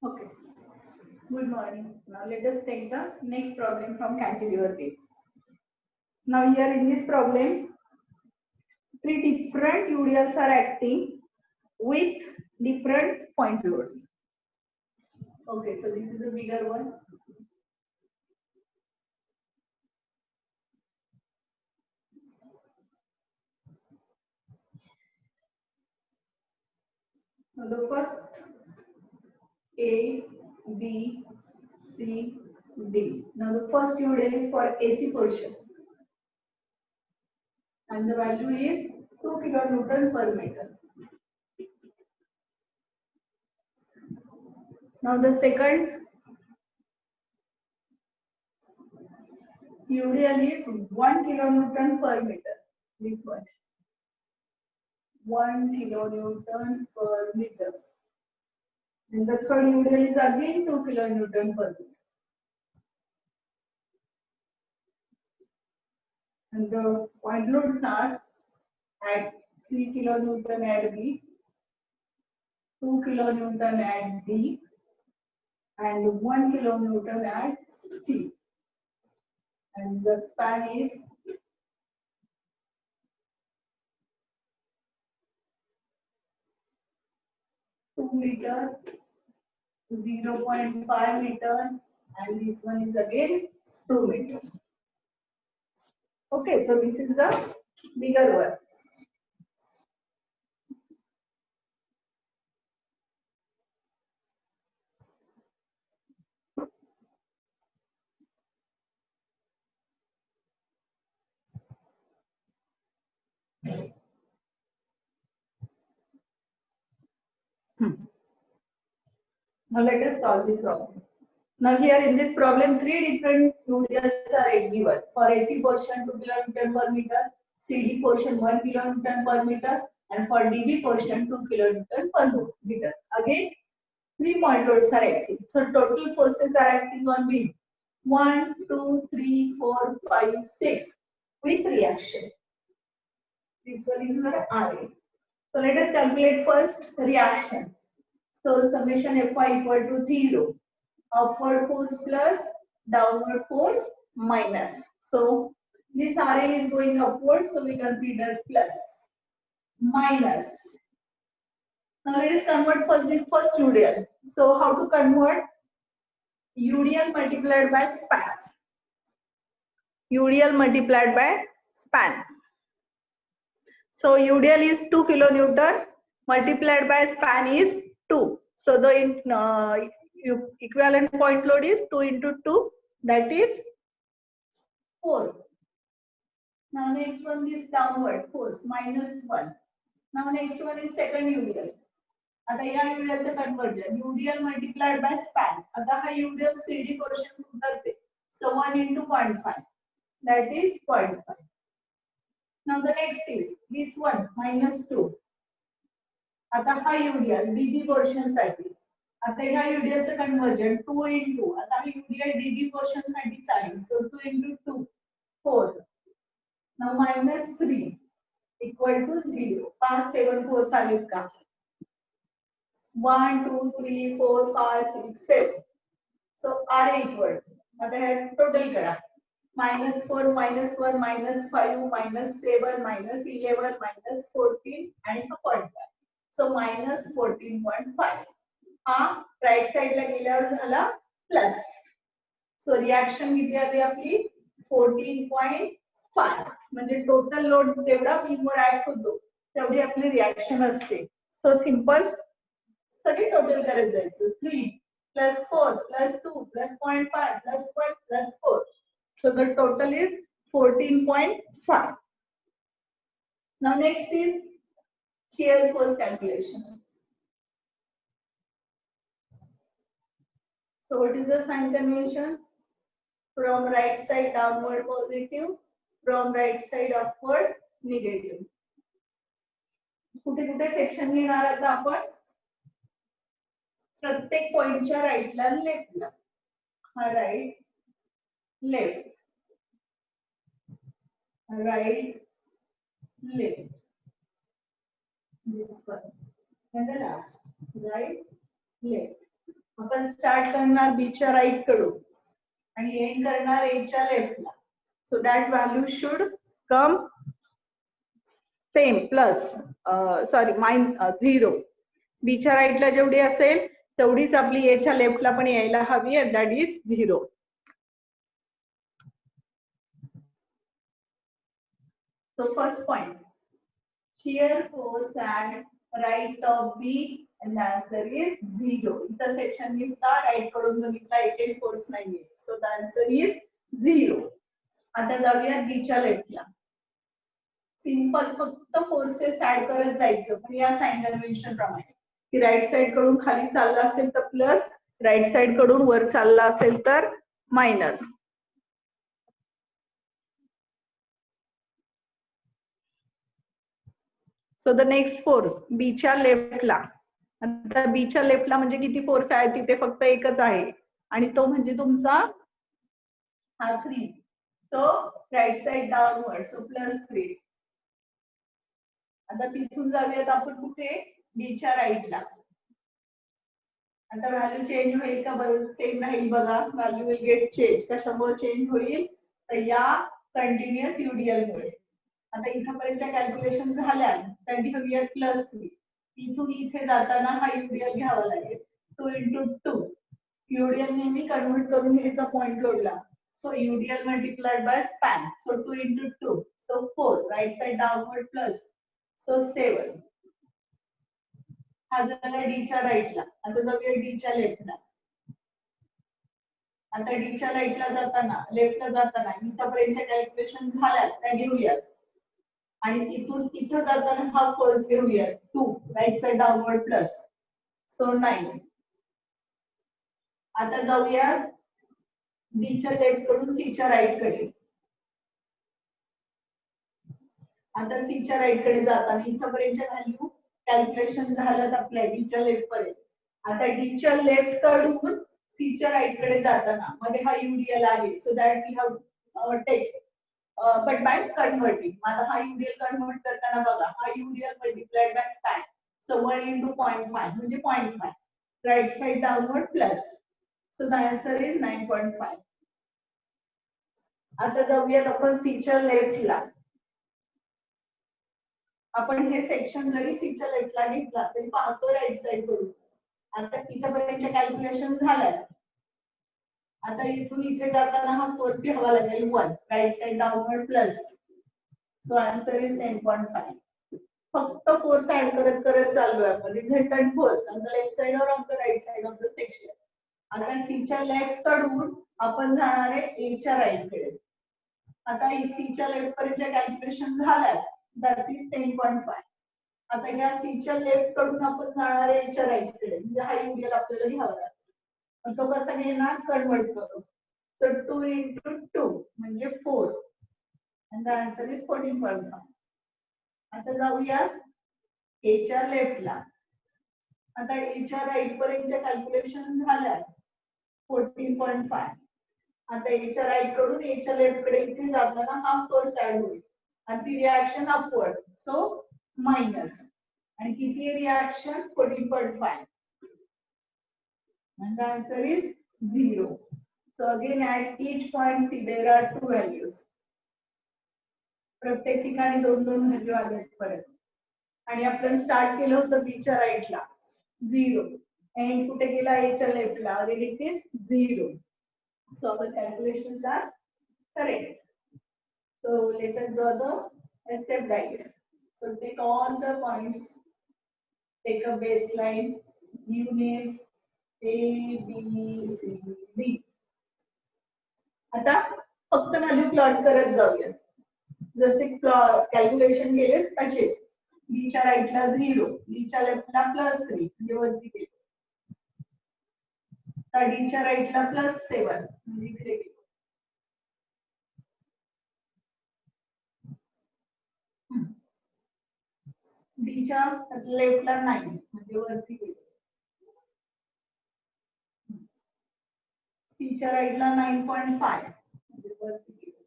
Okay. Good morning. Now let us take the next problem from cantilever case. Now here in this problem, three different UDLs are acting with different point loads. Okay, so this is the bigger one. Now the first A, B, C, D. Now the first UDL is for AC portion. And the value is 2 kilonewton per meter. Now the second UDL is 1 kilonewton per meter. This much. 1 kilonewton per meter. And the third UDL is again 2 kilonewton per meter. And the point loads are at 3 kilonewton at B, 2 kilonewton at D, and 1 kilonewton at C. And the span is 2 meter, 0.5 meter, and this one is again 2 meter. Okay, so this is the bigger one. Now let us solve this problem. Now here in this problem, three different UDLs are given. For AC portion 2 kilonewton per meter, CD portion 1 kilonewton per meter, and for DB portion 2 kilonewton per meter. Again, 3 point loads are acting. So total forces are acting on B. 1, 2, 3, 4, 5, 6 with reaction. This one is our RA. So let us calculate first reaction. So summation Fy equal to 0. Upward force plus downward force minus. So this RA is going upward, so we consider plus minus. Now let us convert first this first UDL. So how to convert? UDL multiplied by span. UDL multiplied by span. So UDL is 2 kilonewton multiplied by span is 2. So the equivalent point load is 2 into 2, that is 4. Now next one is downward force minus 1. Now next one is second UDL. आता या UDL चं conversion UDL multiplied by span. आता हा UDL CD portion कुठलाच आहे. So 1 into 0.5, that is 0.5. Now the next is this one minus 2. आता हा UDL DB portion साठी. आता ह्या UDL चं conversion 2 into. आता हा UDL DB portion साठी चालेल. So 2 into 2, 4. Now minus 3 equal to 0. 5, 7, 4 चालेल का? 1, 2, 3, 4, 5, 6, 7. So RA equal. आता हे total करा. Minus 4, minus 1, minus 5, minus 7, minus 11, minus 14 आणि हा 0.5. So minus 14.5. हा राइट साइडला गेल्यावर झाला प्लस. सो रिएक्शन किती आली आपली 14.5. म्हणजे टोटल लोड जेवढा बीमवर ऍक्ट होतो तेवढी आपली रिएक्शन असते. सो सिंपल सगळे टोटल करत जायचं. 3 plus 4 plus 2 plus 0.5 plus 1 plus 4. So the total is 14.5. Now next is shear force calculations. So what is the sign convention? From right side downward positive, from right side upward negative. कुठे कुठे section घेणार आता आपण? प्रत्येक पॉइंटच्या राईटला लेफ्टला. हा right left right left. This one. And the last. Right, left. आपण स्टार्ट करणार B च्या राईट कडून आणि एंड करणार A च्या लेफ्टला. So that value should come same plus sorry zero. B च्या राईटला जेवढी असेल तेवढीच आपली A च्या लेफ्टला पण यायला हवी आहे, that is zero. So first point, shear force at right of B and the answer is 0. इथं सेक्शन घेतला, राईट कडून बघितला, एकही फोर्स नाहीये. So the answer is 0. आता जाऊया B च्या लेफ्टला. सिंपल फक्त फोर्सेस ऍड करत जायचं, पण या साइन कन्व्हेन्शन प्रमाणे की राईट साइड कडून खाली चालला असेल तर प्लस, राईट साइड कडून वर चालला असेल तर minus. So the next force B च्या लेफ्टला. आता B च्या लेफ्टला म्हणजे किती फोर्स आहे, तिथे फक्त एकच आहे आणि तो म्हणजे तुमचा हा 3. So right side downward, so +3. आता तिथून जाऊयात आपण कुठे, B च्या राईटला. आता व्हॅल्यू चेंज होईल का, बरं सेम राहील बघा. Value will get change. कशामुळे चेंज होईल तर या कंटिन्युअस UDL मुळे. आता इथपर्यंतच्या कॅल्क्युलेशन झाल्या, त्या घेऊया +3. इथून इथे जाताना हा UDL घ्यावा लागेल 2 × 2. UDL नेहमी कन्वर्ट करून घ्यायचा पॉइंट लोडला. So UDL multiplied by span, so 2 × 2, so 4. Right side downward plus, so 7. हा झाला D च्या राईटला. आता जाऊया D च्या लेफ्टला. आता D च्या लेफ्टला जाताना इथपर्यंतच्या कॅल्क्युलेशन झाल्या, त्या घेऊयात आणि तिथून इथं जाताना हा फोर्स घेऊयात 2. Right side downward plus, so 9. आता जाऊया B च्या लेफ्ट कडून C च्या राईट कडे. आता C च्या राईट कडे जाताना इथपर्यंतच्या व्हॅल्यू कॅल्क्युलेशन झाल्यात आपल्या D च्या लेफ्ट पर्यंत. आता D च्या लेफ्ट कडून C च्या राईट कडे जाताना मध्ये हा UDL आहे, so that we have take but by converting. आता हा UDL कन्वर्ट करताना बघा, हा UDL multiplied by span, so 1 × 0.5 म्हणजे 0.5. Right side downward plus, so the answer is 9.5. आता जाऊयात आपण C च्या लेफ्टला. आपण हे सेक्शन जरी C च्या लेफ्टला घेतला तरी पाहतो राईट साइड कडून. आता इथपर्यंतच्या कॅल्क्युलेशन झाल्या. आता इथून इथे जाताना हा फोर्स घ्यावा लागेल 1. Right side downward plus, so answer is 10.5. फक्त फोर्स ऍड करत करत चाललोय आपण. Resultant force on the left side or on the right side of the section. आता C च्या लेफ्ट कडून आपण जाणार आहे A च्या राईट कडे. आता C च्या लेफ्ट पर्यंतच्या कॅल्क्युलेशन झाल्यात, दॅट इज 10.5. आता या C च्या लेफ्ट कडून आपण जाणार आहे A च्या राईट कडे, म्हणजे हा UDL आपल्याला घ्यावा लागेल. तो कसा घेणार, कन्वर्ट करू. सो 2 × 2 म्हणजे 4 and the answer is 14.5. आता जाऊया A च्या लेफ्टला. आता A च्या राईट पर्यंतच्या कॅल्क्युलेशन झाल्या 14.5. आता A च्या राईट कडून A च्या लेफ्ट कडे इथे जाताना हा फोर्स ऍड होईल आणि ती रिॲक्शन अपवर्ड, सो मायनस. आणि किती reaction, 14.5. And the answer is 0. So again at each point C there are 2 values. प्रत्येक ठिकाणी 2-2 व्हॅल्यू आलेत परत. आणि आपण स्टार्ट केलं होतं B च्या राईटला 0 एंड कुठे गेला A च्या लेफ्टला, again it is 0. So our calculations are correct. So let us draw the step diagram. So take all the points, take a baseline, give names A, B, C, D. आता फक्त value plot करत जाऊया. जसे calculation केले तसेच. B च्या राईटला 0, B च्या लेफ्टला +3 म्हणजे वरती गेलो. तर D च्या राईटला +7 म्हणजे इकडे गेलो. B च्या लेफ्टला 9 म्हणजे वरती गेलो. C च्या राईटला 9.5 म्हणजे वरती गेलो.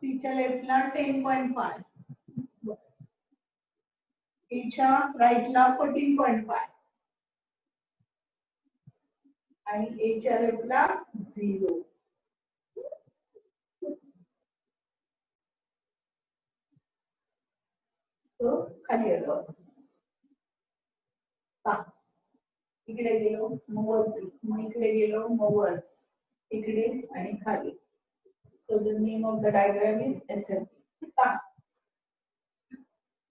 C सीच्या लेफ्टला 10.5, एच्या राईटला 14.5 आणि एच्या लेफ्टला 0. सो खाली आलो. इकडे गेलो मग वरती, मग इकडे गेलो मग वर, इकडे आणि खाली. So the name of the diagram is SFP.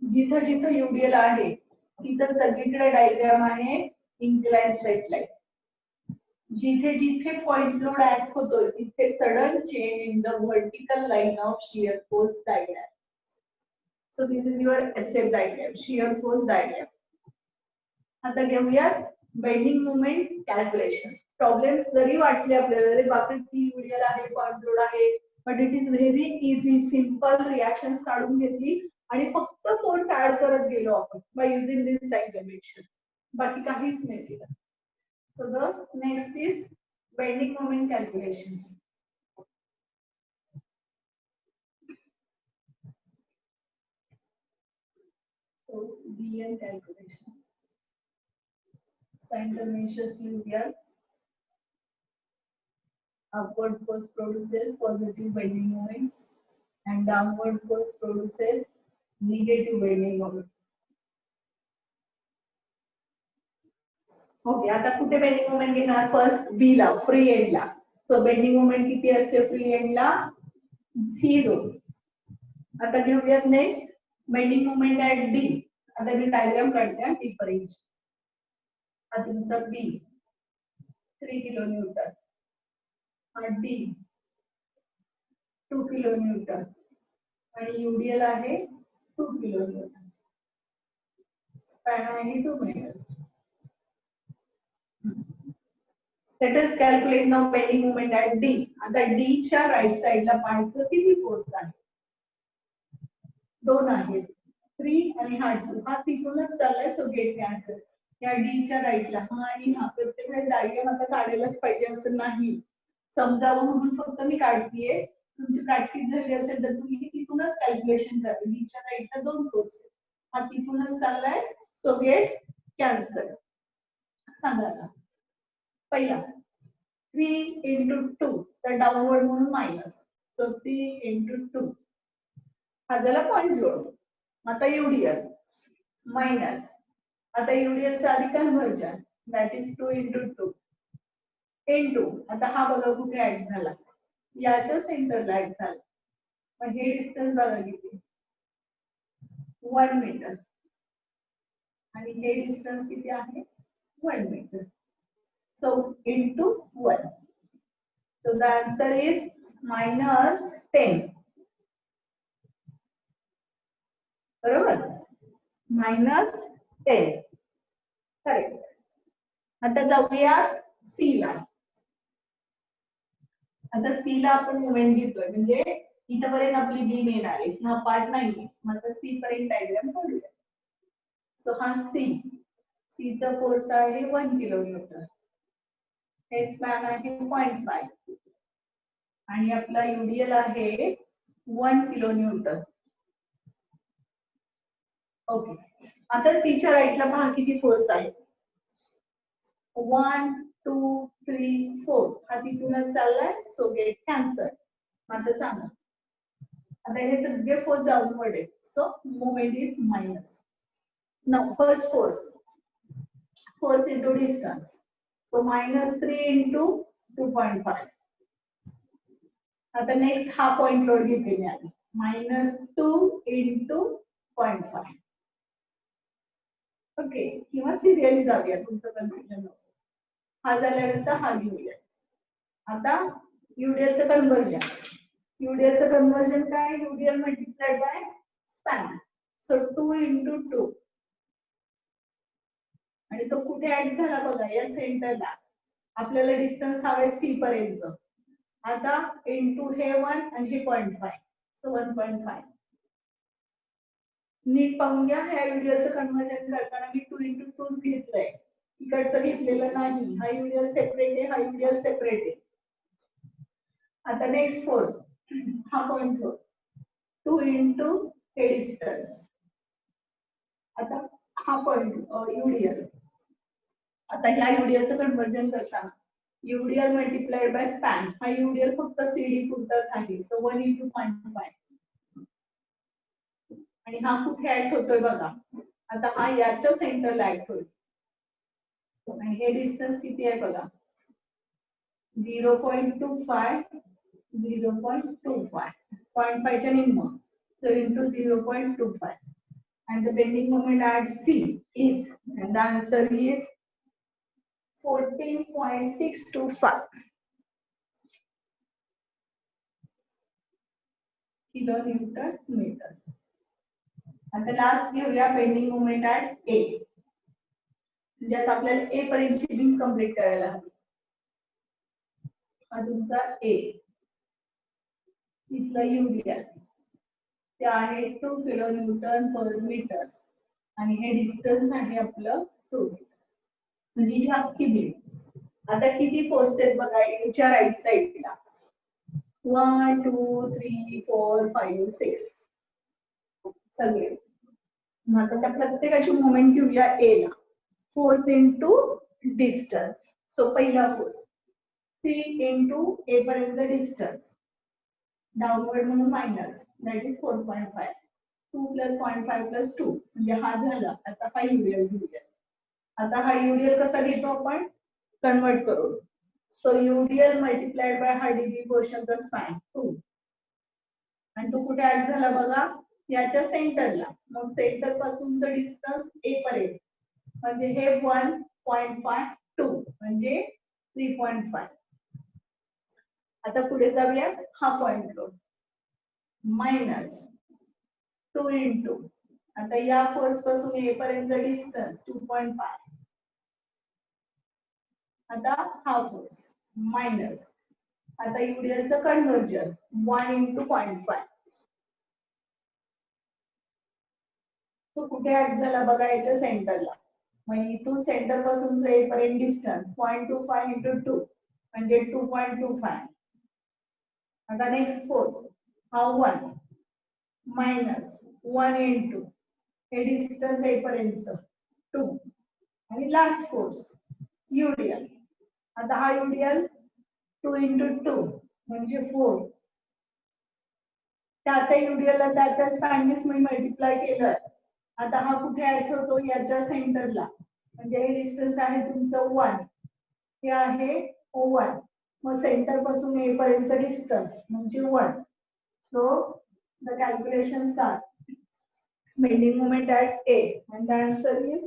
जिथं जिथं UDL आहे तिथं सगळीकडे डायग्राम आहे इन्क्लाइन स्ट्रेट लाईन. जिथे जिथे पॉइंट लोड ऍक्ट होतोय तिथे sudden change in the vertical line of shear force diagram. So this is your SF diagram, shear force diagram. आता घेऊया बेंडिंग मोमेंट कॅल्क्युलेशन. प्रॉब्लेम्स जरी वाटले आपल्याला अरे बापरे ती UDL आहे, पॉइंट लोड आहे, but it is very easy. Simple reactions काढून घेतली आणि फक्त फोर्स ऍड करत गेलो आपण by using this sign convention. बाकी काहीच नाही केलं. So the next is bending moment calculations. So BN calculation. Sign conventions UDL. Upward force produces positive bending moment and downward force produces negative bending moment. Okay, आता कुठे bending moment घेणार? First बी ला, free end ला. So bending moment किती असते free end ला? 0. आता घेऊयात next bending moment at D. आता मी डायग्राम काढते टी पर्यंत. हा तुमचा बी 3 किलो न्यूटन, हा डी 2 किलो न्यूटन आणि UDL आहे 2 किलो न्यूटन. स्पॅन आहे 2 metre. Let us calculate now bending moment at D. आता D च्या राइट साइडला पाहायचं किती फोर्स आहे? 2 आहेत, 3 आणि हा 2. हा तिथूनच चाललाय, सो गेट कॅन्सल. या D च्या राइटला हा आणि हा. प्रत्येक डायग्राम आता काढायलाच पाहिजे असं नाही, समजावं म्हणून फक्त मी काढतीये. तुमची प्रॅक्टिस झाली असेल तर तुम्ही तिथूनच कॅल्क्युलेशन करा. D च्या राइटला 2 फोर्स, हा तिथूनच चाललाय, सो गेट कॅन्सल. सांगा आता पहिला 3 into 2 तर डाउनवर्ड म्हणून मायनस, सो 3 into 2 हा झाला पॉइंट लोड. आता UDL मायनस, आता UDL चा आधी conversion that is 2 into 2 into, आता हा बघा कुठे ऍड झाला, याच्या सेंटरला ऍड झाला. मग हे डिस्टन्स बघा किती, 1 मीटर आणि हे डिस्टन्स किती आहे 1 metre. So into 1. So the answer is -10. बरोबर, -10. करेक्ट. आता जाऊया सी ला. आता सी ला आपण मोमेंट घेतोय म्हणजे इथपर्यंत आपली बीम येणार आहे, हा पार्ट नाहीये. मग आता सी पर्यंत डायग्राम काढूया. सो हा सी चा फोर्स आहे 1 किलो न्यूटन. हे स्पॅन आहे 0.5 आणि आपला UDL आहे 1 किलो न्यूटन. ओके, आता सी च्या राइटला पहा किती फोर्स आहे, 1 2 3 4. हा तिथूनच चाललाय, सो गेट कॅन्सल. आता सांगा, आता हे सगळे फोर्स डाउनवर्ड आहे, so moment is minus. Now first force into distance, so -3 into 2.5. आता नेक्स्ट हा पॉइंट लोड घेते मी आधी, -2 into 0.5. ओके, किंवा सिरियली जाऊया, तुमचं कन्फ्युजन नको. हा झाल्यानंतर हा घेऊया. आता UDL चं कन्व्हर्जन. UDL चं कन्व्हर्जन काय? UDL multiplied by span, so 2 into 2 आणि तो कुठे ऍड झाला बघा, या सेंटरला. आपल्याला डिस्टन्स हवे सी पर्यंत. आता इंटू हे 1 आणि हे 0.5, सो 1.5. नीट पाहून घ्या, ह्या UDL चं कन्व्हर्जन करताना मी 2 into 2 घेतलंय, इकडचं घेतलेलं नाही. हा UDL सेपरेट आहे, हा UDL सेपरेट आहे. आता नेक्स्ट फोर्स, हा पॉइंट लोड. 2 into हे डिस्टन्स. आता हा पॉइंट युडीएल. आता ह्या युडीएलचं कन्वर्जन करताना युडीएल मल्टिप्लाइड बाय स्पॅन. हा युडीएल फक्त सीडी पुरताच आहे. So 1 into 0.5. आणि हा कुठे ऍक्ट होतोय बघा. आता हा याच्या सेंटरला ऍक्ट होईल. आणि हे डिस्टन्स किती आहे बघा. 0.25, 0.25, 0.5 च्या निम्म. So into 0.25. And the bending moment at C is, and the answer is 14.625 kilonewton meter. आता लास्ट घेऊया बेंडिंग मोमेंट ऍट ए. ज्यात आपल्याला ए पर्यंतची बीम कंप्लीट करायला हवी. हा तुमचा ए. इथला युडीएल ते आहे 2 किलोन्यूटन पर मीटर. आणि हे डिस्टन्स आहे आपलं 2 मीटर. म्हणजे ही अख्खी बीम. आता किती फोर्सेस बघा एच्या राईट साइडला. 1 2 3 4 5 6 सगळे. आता त्या प्रत्येकाची मोमेंट घेऊया ए ला. Force into distance. सो पहिला फोर्स 3 इंटू ए पर्यंत डिस्टन्स. डाउनवर्ड म्हणून minus. That is 4.5. 2 plus 0.5 plus 2 म्हणजे हा झाला. आता हा युडीएल घेऊया. आता हा युडीएल कसा घेतो आपण. कन्वर्ट करून. सो युडीएल मल्टिप्लाइड बाय हा डीबी पोर्शनचा स्पॅन 2. आणि तो कुठे ऍड झाला बघा. याच्या सेंटरला. मग सेंटर पासूनचं डिस्टन्स ए पर्यंत म्हणजे हे 1.52 म्हणजे 3.5. आता पुढे जाऊया. हा पॉइंट लो मायनस 2 इंटू. आता या फोर्स पासून ए पर्यंत डिस्टन्स 2.5. आता हा फोर्स मायनस. आता युडीएलचं कन्वर्जन 1 इंटू 0.5. तो कुठे ऍड झाला बघा याच्या सेंटरला. मग इथून सेंटर पासून ए पर्यंत डिस्टन्स 0.25 इंटू 2 म्हणजे 2.25. आता नेक्स्ट फोर्स हा 1 मायनस 1 इंटू हे डिस्टन्स ए पर्यंत 2. आणि लास्ट फोर्स युडीएल. आता हा युडीएल 2 इंटू 2 म्हणजे 4. त्या युडीएलला त्याच्या स्पॅननेस मी मल्टिप्लाय केलं. आता हा कुठे ऍड होतो याच्या सेंटरला. म्हणजे हे डिस्टन्स आहे तुमचं 1. हे आहे 1. मग सेंटर पासून ए पर्यंत डिस्टन्स म्हणजे 1. So the calculations are bending moment at a and the answer is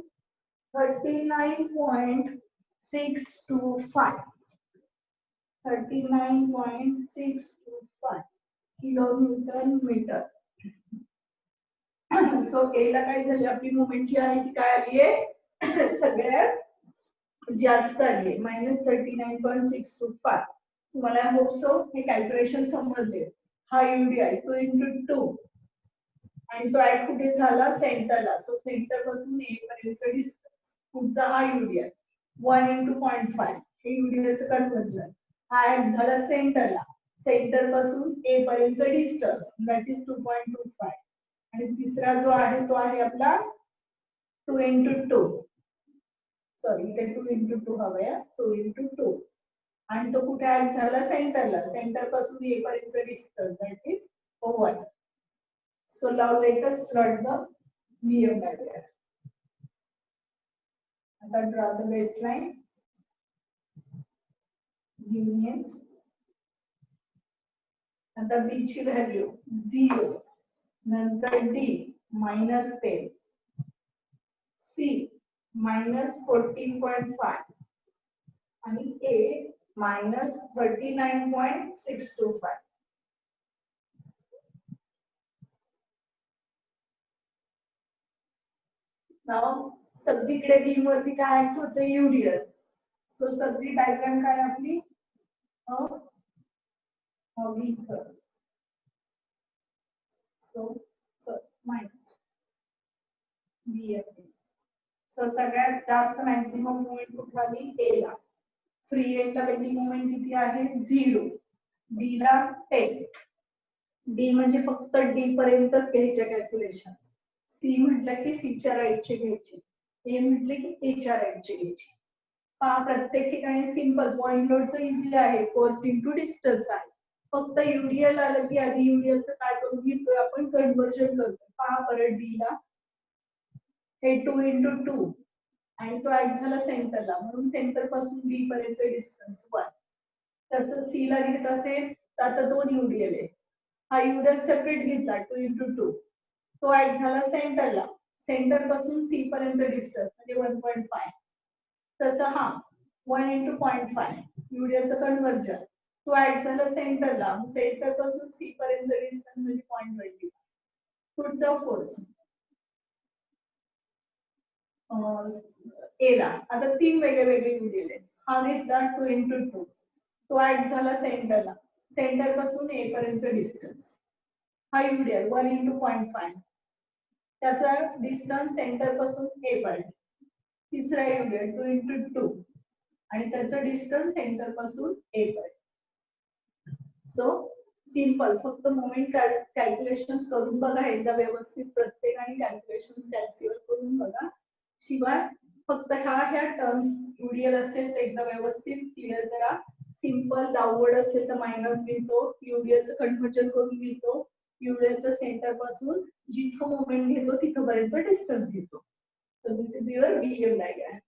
39.625. 39.625 kilonewton meter. So A ला काय झाली आपली मोमेंट जी आहे ती काय आली आहे सगळ्यात जास्त आली आहे -39.625. तुम्हाला होप सो हे कॅल्क्युलेशन समजले. हा युडीएल 2 इंटू 2 आणि तो ऍड कुठे झाला सेंटरला. सो सेंटर पासून ए पर्यंत डिस्टन्स. पुढचा हा युडीएल 1 इंटू 0.5 हे युडीएलचं कन्वर्जन. हा ऍड झाला सेंटरला. सेंटर पासून ए पर्यंत डिस्टन्स दॅट इज 2.25. आणि तिसरा जो आहे तो आहे आपला 2 इंटू 2. सॉरी इथे 2 इंटू 2 हवंय. 2 इंटू 2 आणि तो कुठे ऍड झाला सेंटरला. सेंटर पासून ए पर्यंत distance that is 1. So now let us plot the VM diagram. Now draw the baseline, unions, and the B ची value 0, नंतर D -10, C -14.5 आणि A -39.625. नाव सगळीकडे बीम वरती काय ऍक्ट होते युडीएल. सो सगळी डायग्राम काय आपली सो मायनस बीएफ. सो सगळ्यात जास्त मॅक्सिमम मोमेंट कुठे आली ए ला. फ्री एंडला बेंडिंग मोमेंट किती आहे 0. डी ला 10. डी म्हणजे फक्त डी पर्यंतच घ्यायचे कॅल्क्युलेशन. सी म्हटलं की सीच्या राईटचे घ्यायचे. ए म्हटले की एच्या राईटचे घ्यायचे. पहा प्रत्येक ठिकाणी सिंपल पॉइंट लोडचं इझी आहे. फोर्स इंटू डिस्टन्स आहे. फक्त युडीएल आलं की आधी युडीएलचं काय करून घेतोय आपण कन्व्हर्जन करतो. पहा परत डी ला हे 2 इंटू 2 आणि तो ऍड झाला सेंटरला म्हणून सेंटर पासून बी पर्यंत डिस्टन्स 1. तसं सी ला घेत असेल तर आता 2 युडीएल आहे. हा युडीएल सेपरेट घेतला 2 इंटू 2 तो ऍड झाला सेंटरला. सेंटर पासून सी पर्यंत डिस्टन्स म्हणजे 1.5. तसं हा 1 इंटू 0.5 युडीएलचं कन्व्हर्जन तो ऍड झाला सेंटरला. सेंटर पासून सी पर्यंत डिस्टन्स म्हणजे 0.25. पुढचा फोर्स ए ला आता 3 वेगळे वेगळे युडीएल आहेत. हा घेतला 2 इंटू 2 तो ऍड झाला सेंटरला. सेंटर पासून ए पर्यंत डिस्टन्स. हा युडीएल 1 इंटू 0.5 त्याचा डिस्टन्स सेंटर पासून ए पर्यंत. तिसरा युडीएल 2 इंटू 2 आणि त्याचं डिस्टन्स सेंटर पासून ए पर्यंत. सो सिंपल फक्त मोमेंट कॅल्क्युलेशन करून बघा एकदा व्यवस्थित प्रत्येकाने कॅल्क्युलेशन कॅल्क्युलेट करून बघा. शिवाय फक्त ह्या टर्म्स युडीएल असेल तर एकदा व्यवस्थित क्लिअर करा. सिंपल डाउनवर्ड असेल तर मायनस घेतो. युडीएलचं कन्व्हर्जन करून घेतो. युडीएलचं सेंटर पासून जिथं मोमेंट घेतो तिथपर्यंत डिस्टन्स घेतो. So this is your BM diagram.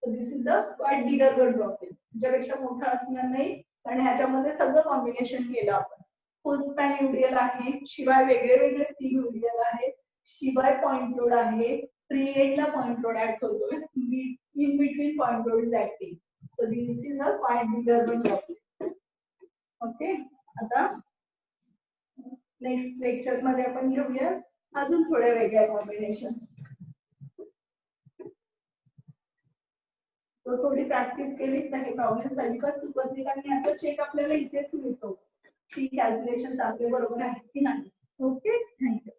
So this is the quite bigger one problem. ज्यापेक्षा मोठा असणार नाही कारण ह्याच्यामध्ये सगळं कॉम्बिनेशन केलं आपण. फुल स्पॅन युडीएल आहे. शिवाय वेगळे वेगळे 3 युडीएल आहेत. शिवाय पॉइंट लोड आहे. प्री एंडला पॉइंट लोड ऍड करतोय. In between point load is acting. So this is a quite bigger one problem. Okay आता नेक्स्ट लेक्चर मध्ये आपण घेऊया अजून थोड्या वेगळ्या कॉम्बिनेशन. तो थोडी प्रॅक्टिस केली नाही प्रॉब्लेम अजिबात चुकत नाही कारण याचा चेक आपल्याला इथेच मिळतो की कॅल्क्युलेशन आपले बरोबर आहे की नाही. Okay thank you.